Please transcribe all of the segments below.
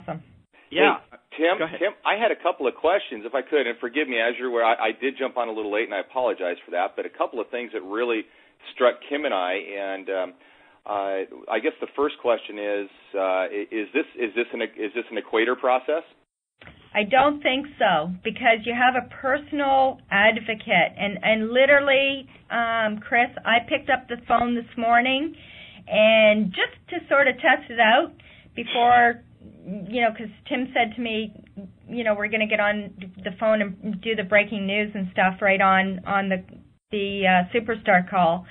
Awesome. Yeah. Hey, Tim, I had a couple of questions, if I could, and forgive me, as you're aware, I did jump on a little late, and I apologize for that, but a couple of things that really struck Kim and I, and I guess the first question is this an equator process? I don't think so, because you have a personal advocate, and literally, Chris, I picked up the phone this morning, and just to sort of test it out before, because Tim said to me, we're going to get on the phone and do the breaking news and stuff right on the Superstar call.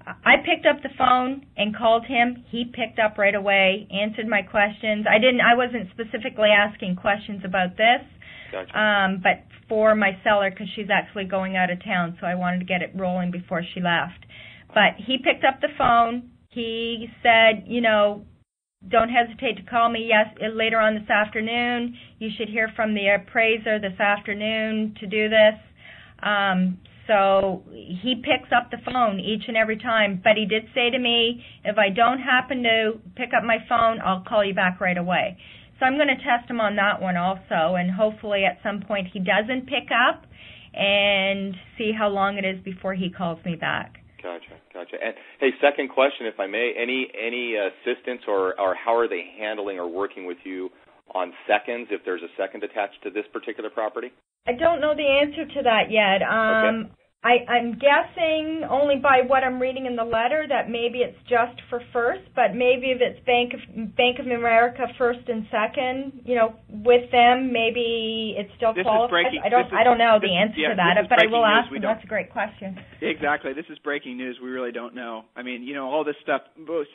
I picked up the phone and called him. He picked up right away, answered my questions. I wasn't specifically asking questions about this, Gotcha. but for my seller, because she's actually going out of town, so I wanted to get it rolling before she left. But he picked up the phone. He said, don't hesitate to call me. Yes, later on this afternoon. You should hear from the appraiser this afternoon to do this. So he picks up the phone each and every time. But he did say to me, if I don't happen to pick up my phone, I'll call you back right away. So I'm going to test him on that one also, and hopefully at some point he doesn't pick up and see how long it is before he calls me back. Gotcha. And hey, second question, if I may, any assistance or how are they handling or working with you on seconds, if there's a second attached to this particular property? I don't know the answer to that yet. Okay. I'm guessing only by what I'm reading in the letter that maybe it's just for first, but maybe if it's Bank of America first and second, with them, maybe it still qualifies. I don't know the answer to that, but I will ask them. That's a great question. Exactly. This is breaking news. We really don't know. I mean, all this stuff.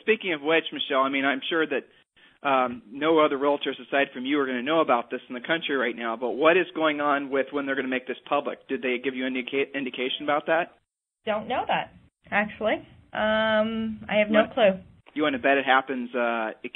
Speaking of which, Michelle, I'm sure that no other realtors aside from you are going to know about this in the country right now, but what is going on with when they're going to make this public? Did they give you any indication about that? Don't know that, actually. I have no clue. You want to bet it happens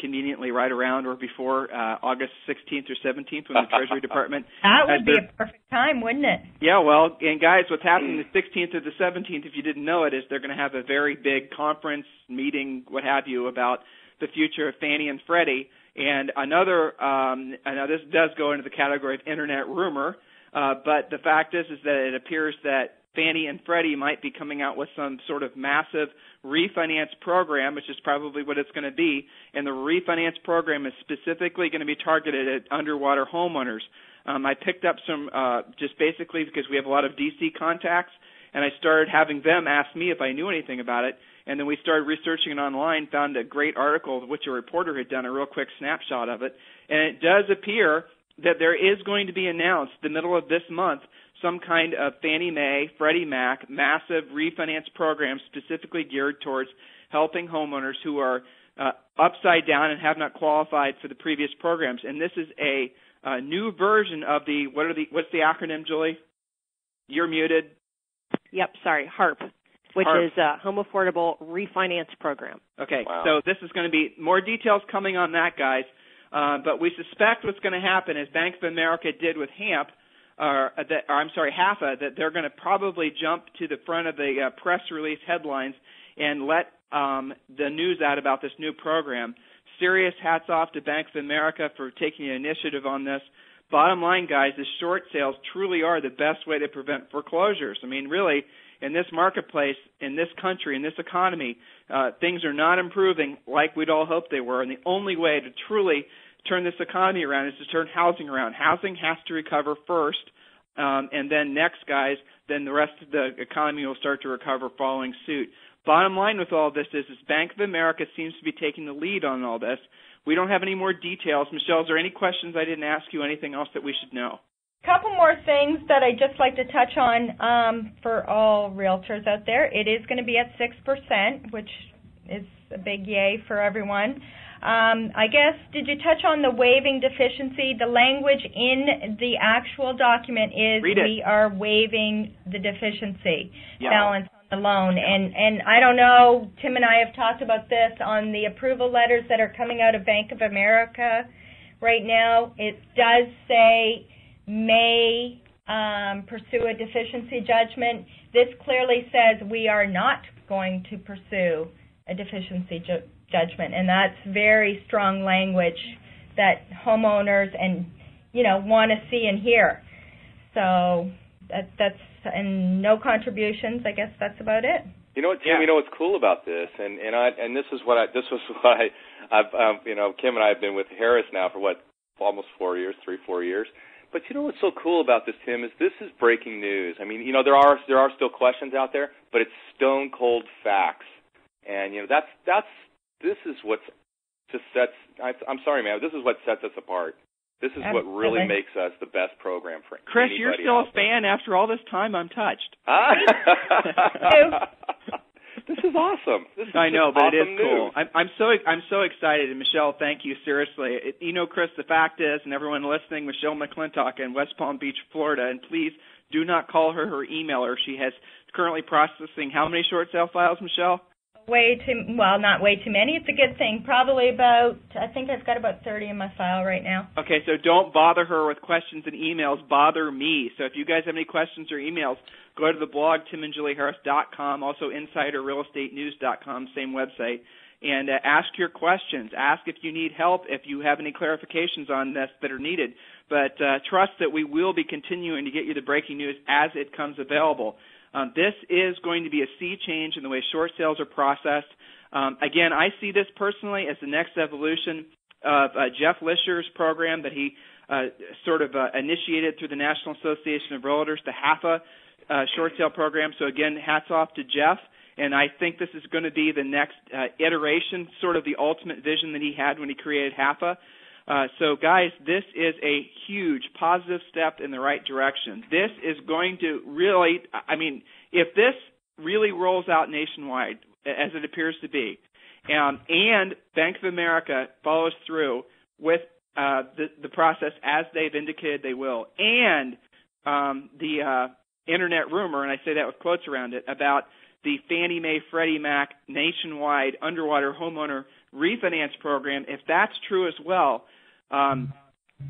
conveniently right around or before August 16th or 17th when the Treasury Department... That would be a perfect time, wouldn't it? Yeah, well, and guys, what's happening the 16th or the 17th, if you didn't know it, is they're going to have a very big conference, meeting, what have you, about the future of Fannie and Freddie. And another, I know this does go into the category of internet rumor, but the fact is that it appears that Fannie and Freddie might be coming out with some sort of massive refinance program, which is probably what it's going to be. And the refinance program is specifically going to be targeted at underwater homeowners. I picked up some, just basically because we have a lot of D.C. contacts, and I started having them ask me if I knew anything about it. And then we started researching it online, found a great article, which a reporter had done a real quick snapshot of it. And it does appear that there is going to be announced the middle of this month some kind of Fannie Mae, Freddie Mac massive refinance program specifically geared towards helping homeowners who are upside down and have not qualified for the previous programs. And this is a new version of what's the acronym, Julie? You're muted. Yep, sorry, HARP. Which HARP. is Home Affordable Refinance Program. Okay, wow. So this is going to be more details coming on that, guys. But we suspect what's going to happen is Bank of America did with HAPA, that they're going to probably jump to the front of the press release headlines and let the news out about this new program. Serious hats off to Bank of America for taking the initiative on this. Bottom line, guys, is short sales truly are the best way to prevent foreclosures. I mean, really, in this marketplace, in this country, in this economy, things are not improving like we'd all hoped they were. And the only way to truly turn this economy around is to turn housing around. Housing has to recover first, and then next, guys, then the rest of the economy will start to recover following suit. Bottom line with all this is Bank of America seems to be taking the lead on all this. We don't have any more details. Michelle, is there any questions I didn't ask you, anything else that we should know? Couple more things that I'd just like to touch on for all realtors out there. It is going to be at 6%, which is a big yay for everyone. I guess, did you touch on the waiving deficiency? The language in the actual document is we are waiving the deficiency balance on the loan. And I don't know, Tim and I have talked about this on the approval letters that are coming out of Bank of America right now. It does say may pursue a deficiency judgment. This clearly says we are not going to pursue a deficiency judgment, and that's very strong language that homeowners and want to see and hear. So that's and no contributions. I guess that's about it. You know what, Tim? Yeah. You know what's cool about this, and this was why I've Kim and I have been with Harris now for almost 4 years, 3-4 years. But you know what's so cool about this, Tim, is this is breaking news. I mean, there are still questions out there, but it's stone cold facts, and this is what's just sets. I'm sorry, man. This is what sets us apart. This is what really makes us the best program for Chris, anybody. You're still a fan after all this time. I'm touched. This is awesome. I know, but awesome it is cool. I'm so excited, and Michelle, thank you seriously. Chris, the fact is, and everyone listening, Michelle McClintock in West Palm Beach, Florida, and please do not call her or email her. She has currently processing how many short sale files, Michelle? Not way too many. It's a good thing. Probably I think I've got about 30 in my file right now. Okay, so don't bother her with questions and emails. Bother me. So if you guys have any questions or emails, go to the blog, timandjulieharris.com, also insiderrealestatenews.com, same website, and ask your questions. Ask if you need help, if you have any clarifications on this that are needed. But trust that we will be continuing to get you the breaking news as it comes available. This is going to be a sea change in the way short sales are processed. Again, I see this personally as the next evolution of Jeff Lisher's program that he initiated through the National Association of Realtors, the HAFA short sale program. So again, hats off to Jeff. And I think this is going to be the next iteration, sort of the ultimate vision that he had when he created HAFA. So, guys, this is a huge positive step in the right direction. This is going to really, if this really rolls out nationwide, as it appears to be, and Bank of America follows through with the process as they've indicated they will, and the internet rumor, and I say that with quotes around it, about the Fannie Mae Freddie Mac nationwide underwater homeowner refinance program, if that's true as well,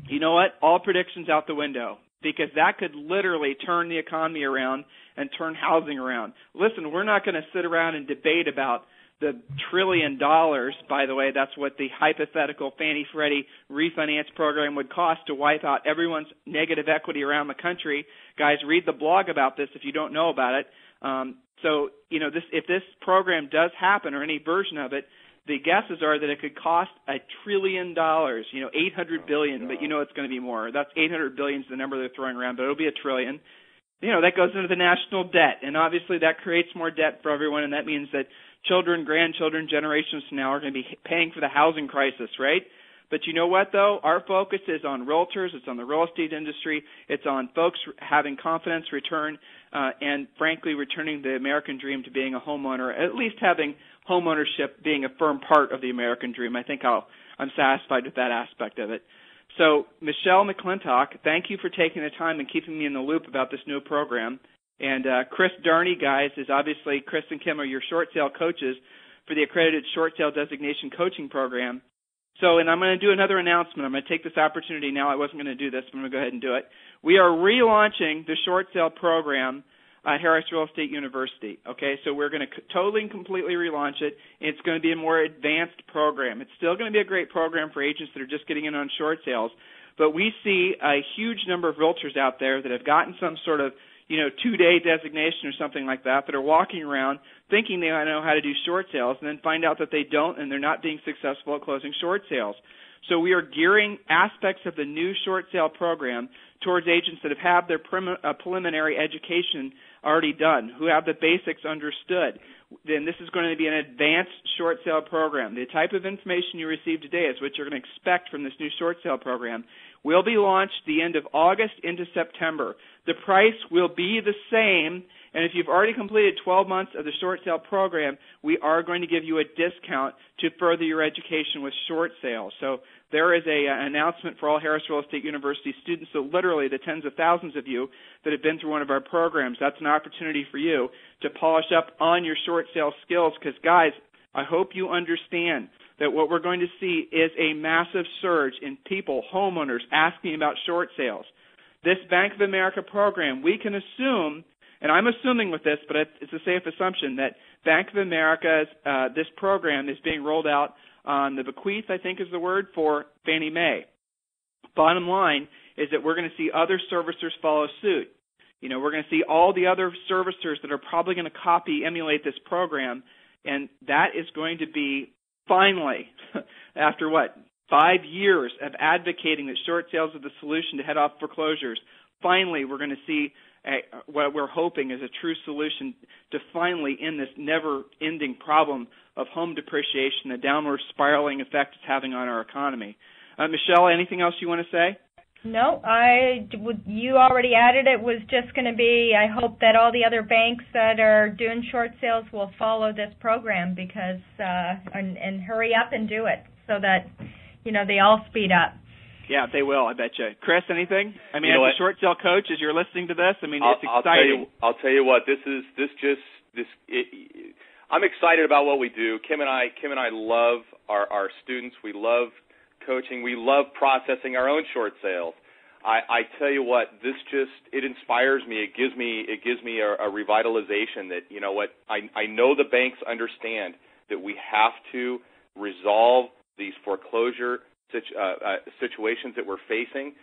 you know what? All predictions out the window, because that could literally turn the economy around and turn housing around. Listen, we're not going to sit around and debate about the $1 trillion. By the way, that's what the hypothetical Fannie Freddie refinance program would cost to wipe out everyone's negative equity around the country. Guys, read the blog about this if you don't know about it. If this program does happen, or any version of it, the guesses are that it could cost $1 trillion, $800 billion, but it's going to be more. That's $800 billion is the number they're throwing around, but it'll be $1 trillion. That goes into the national debt, and obviously that creates more debt for everyone, and that means that children, grandchildren, generations from now are going to be paying for the housing crisis, right? But you know what, though? Our focus is on realtors. It's on the real estate industry. It's on folks having confidence return and, frankly, returning the American dream to being a homeowner, at least having homeownership being a firm part of the American dream. I think I'm satisfied with that aspect of it. So, Michelle McClintock, thank you for taking the time and keeping me in the loop about this new program. And Chris Darney, guys, is obviously, Chris and Kim are your short sale coaches for the accredited short sale designation coaching program. So, and I'm going to do another announcement. I'm going to take this opportunity now. I wasn't going to do this, but I'm going to go ahead and do it. We are relaunching the short sale program at Harris Real Estate University. Okay, so we're going to totally and completely relaunch it. It's going to be a more advanced program. It's still going to be a great program for agents that are just getting in on short sales, but we see a huge number of realtors out there that have gotten some sort of 2-day designation or something like that are walking around thinking they know how to do short sales and then find out that they don't, and they're not being successful at closing short sales. So we are gearing aspects of the new short sale program towards agents that have their preliminary education already done, who have the basics understood. Then this is going to be an advanced short sale program. The type of information you receive today is what you're going to expect from this new short sale program. Will be launched the end of August into September. The price will be the same, and if you've already completed 12 months of the short sale program, we are going to give you a discount to further your education with short sales. So there is an announcement for all Harris Real Estate University students, so literally the tens of thousands of you that have been through one of our programs. That's an opportunity for you to polish up on your short sale skills, because, guys, I hope you understand that what we're going to see is a massive surge in people, homeowners, asking about short sales. This Bank of America program, we can assume, and I'm assuming with this, but it's a safe assumption, that Bank of America's this program is being rolled out on the bequeath, I think is the word, for Fannie Mae. Bottom line is that we're going to see other servicers follow suit. We're going to see all the other servicers that are probably going to emulate this program, and that is going to be finally, after 5 years of advocating that short sales are the solution to head off foreclosures, finally we're going to see what we're hoping is a true solution to finally end this never-ending problem of home depreciation, the downward spiraling effect it's having on our economy. Michelle, anything else you want to say? No, you already added it. Was just going to be, I hope that all the other banks that are doing short sales will follow this program because and hurry up and do it so that they all speed up. Yeah, they will, I bet you. Chris, anything? I mean, as a short sale coach, as you're listening to this, it's exciting. I'll tell you what, I'm excited about what we do. Kim and I love our students. We love coaching. We love processing our own short sales. I tell you what, it inspires me. It gives me a revitalization that, I know the banks understand that we have to resolve these foreclosure situations that we're facing.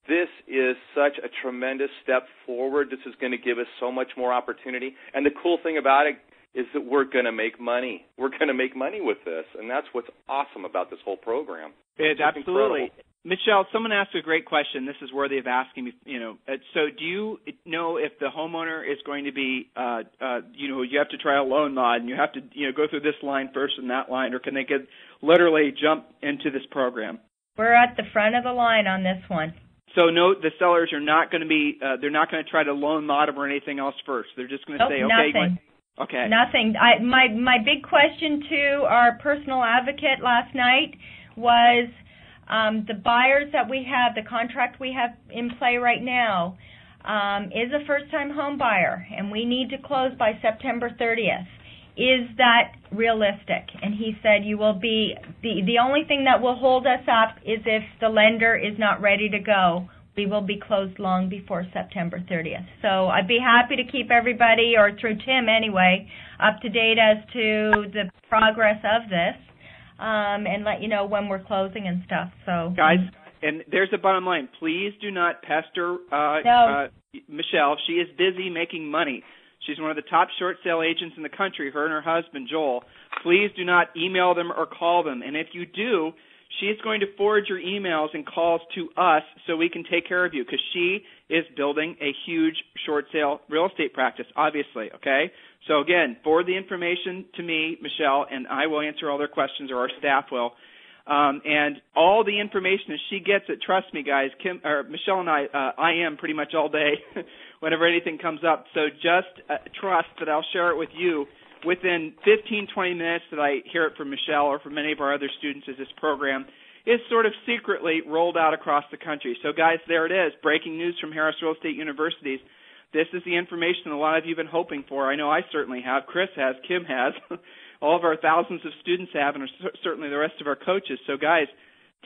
This is such a tremendous step forward. This is going to give us so much more opportunity. And the cool thing about it is that we're going to make money. We're going to make money with this, and that's what's awesome about this whole program. It's absolutely. Incredible. Michelle, someone asked a great question. This is worthy of asking. So do you know if the homeowner is going to be, you have to try a loan mod and you have to, go through this line first and that line, or can they literally jump into this program? We're at the front of the line on this one. So no, the sellers are not going to be, they're not going to try to loan mod them or anything else first. They're just going to say, okay. Nothing. Okay. Nothing. My big question to our personal advocate last night was the buyers that we have, the contract we have in play right now, is a first-time home buyer, and we need to close by September 30th. Is that realistic? And he said you will be, the only thing that will hold us up is if the lender is not ready to go. We will be closed long before September 30th. So I'd be happy to keep everybody, or through Tim anyway, up to date as to the progress of this, and let you know when we're closing and stuff. So guys, and there's a bottom line. Please do not pester Michelle. She is busy making money. She's one of the top short sale agents in the country, her and her husband, Joel. Please do not email them or call them. And if you do, she's going to forward your emails and calls to us so we can take care of you, because she is building a huge short sale real estate practice, obviously, okay? So, again, forward the information to me, Michelle, and I will answer all their questions, or our staff will. And all the information, as she gets it, trust me, guys, Michelle and I am pretty much all day whenever anything comes up. So just trust that I'll share it with you within 15, 20 minutes that I hear it from Michelle or from many of our other students as this program is sort of secretly rolled out across the country. So, guys, there it is, breaking news from Harris Real Estate Universities. This is the information a lot of you have been hoping for. I know I certainly have. Chris has. Kim has. All of our thousands of students have, and certainly the rest of our coaches. So, guys,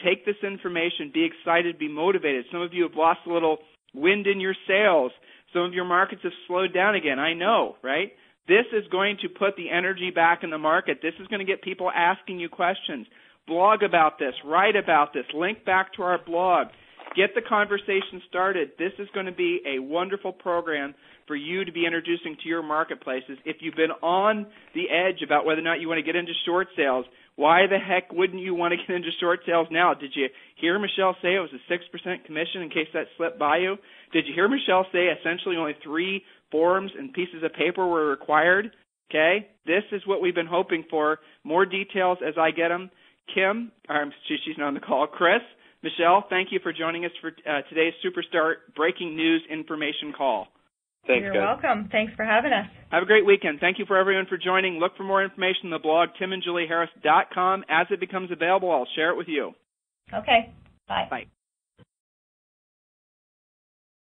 take this information. Be excited. Be motivated. Some of you have lost a little wind in your sails. Some of your markets have slowed down again. I know, right? This is going to put the energy back in the market. This is going to get people asking you questions. Blog about this. Write about this. Link back to our blog. Get the conversation started. This is going to be a wonderful program for you to be introducing to your marketplaces. If you've been on the edge about whether or not you want to get into short sales, why the heck wouldn't you want to get into short sales now? Did you hear Michelle say it was a 6% commission, in case that slipped by you? Did you hear Michelle say essentially only 3 forms and pieces of paper were required? Okay? This is what we've been hoping for. More details as I get them. Kim, she's not on the call. Chris, Michelle, thank you for joining us for today's Superstar Breaking News Information Call. Thanks, You're guys. welcome. Thanks for having us. Have a great weekend. Thank you for everyone for joining. Look for more information on the blog, timandjulieharris.com. As it becomes available, I'll share it with you. Okay. Bye. Bye.